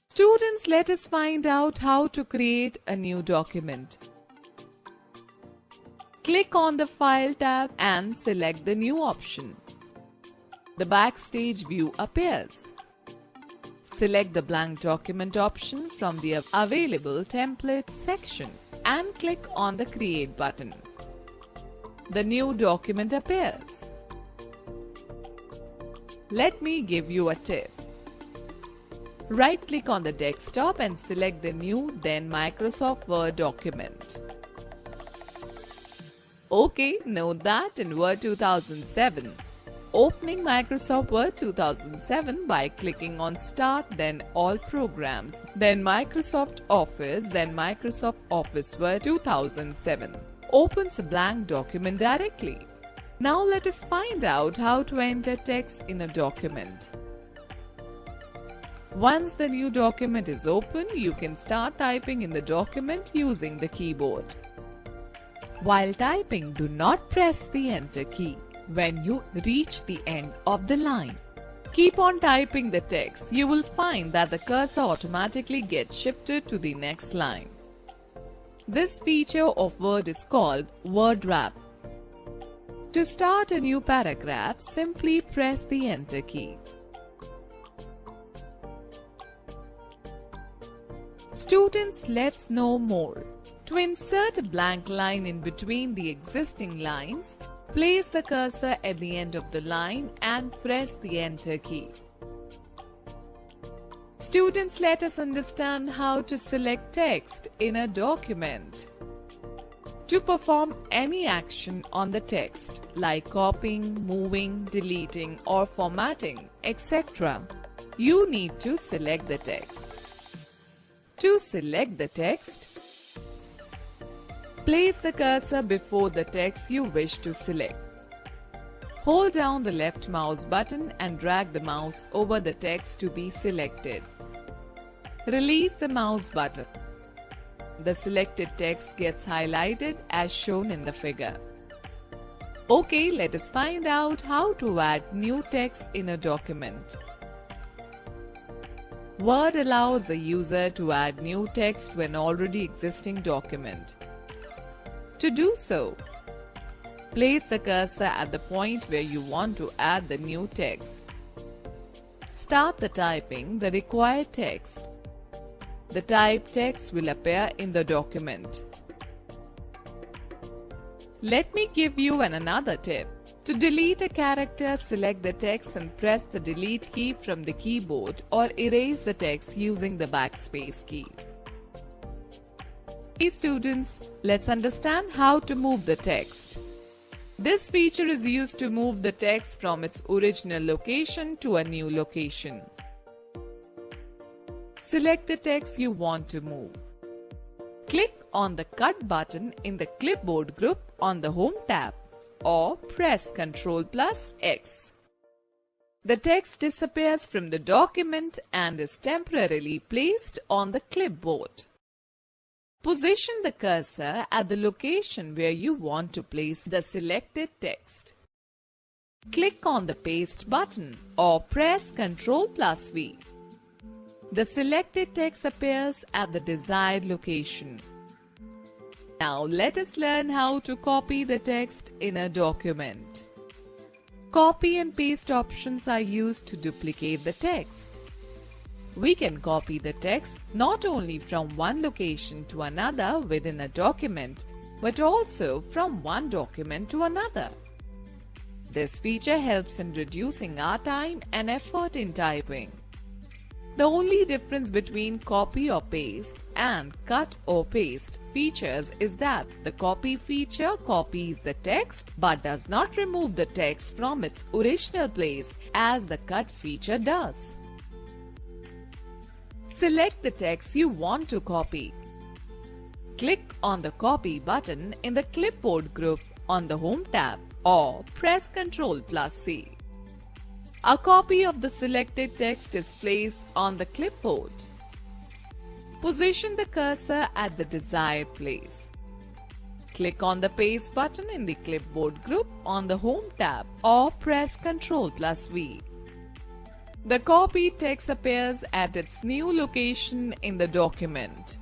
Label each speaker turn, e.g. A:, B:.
A: Students, let us find out how to create a new document. Click on the File tab and select the new option. The Backstage view appears. Select the blank document option from the available templates section and click on the Create button. The new document appears. Let me give you a tip. Right-click on the desktop and select the new then Microsoft Word document. Okay, note that in Word 2007, opening Microsoft Word 2007 by clicking on Start, then All Programs, then Microsoft Office, then Microsoft Office Word 2007 opens a blank document directly. Now let us find out how to enter text in a document. Once the new document is open, you can start typing in the document using the keyboard. While typing, do not press the Enter key when you reach the end of the line. Keep on typing the text. You will find that the cursor automatically gets shifted to the next line. This feature of Word is called Word Wrap. To start a new paragraph, simply press the Enter key. Students, let's know more. To insert a blank line in between the existing lines, place the cursor at the end of the line and press the Enter key. Students, let us understand how to select text in a document. To perform any action on the text, like copying, moving, deleting, or formatting, etc., you need to select the text. To select the text, place the cursor before the text you wish to select. Hold down the left mouse button and drag the mouse over the text to be selected. Release the mouse button. The selected text gets highlighted as shown in the figure. Okay, let us find out how to add new text in a document. Word allows the user to add new text to an already existing document. To do so, place the cursor at the point where you want to add the new text. Start the typing the required text. The typed text will appear in the document. Let me give you another tip. To delete a character, select the text and press the Delete key from the keyboard or erase the text using the Backspace key. Hey students, let's understand how to move the text. This feature is used to move the text from its original location to a new location. Select the text you want to move. Click on the Cut button in the Clipboard group on the Home tab or press Ctrl+X. The text disappears from the document and is temporarily placed on the clipboard. Position the cursor at the location where you want to place the selected text. Click on the Paste button or press Ctrl+V. The selected text appears at the desired location. Now let us learn how to copy the text in a document. Copy and paste options are used to duplicate the text. We can copy the text not only from one location to another within a document, but also from one document to another. This feature helps in reducing our time and effort in typing. The only difference between copy or paste and cut or paste features is that the copy feature copies the text but does not remove the text from its original place as the cut feature does. Select the text you want to copy. Click on the Copy button in the Clipboard group on the Home tab or press Ctrl+C. A copy of the selected text is placed on the clipboard. Position the cursor at the desired place. Click on the Paste button in the Clipboard group on the Home tab or press Ctrl+V. The copy text appears at its new location in the document.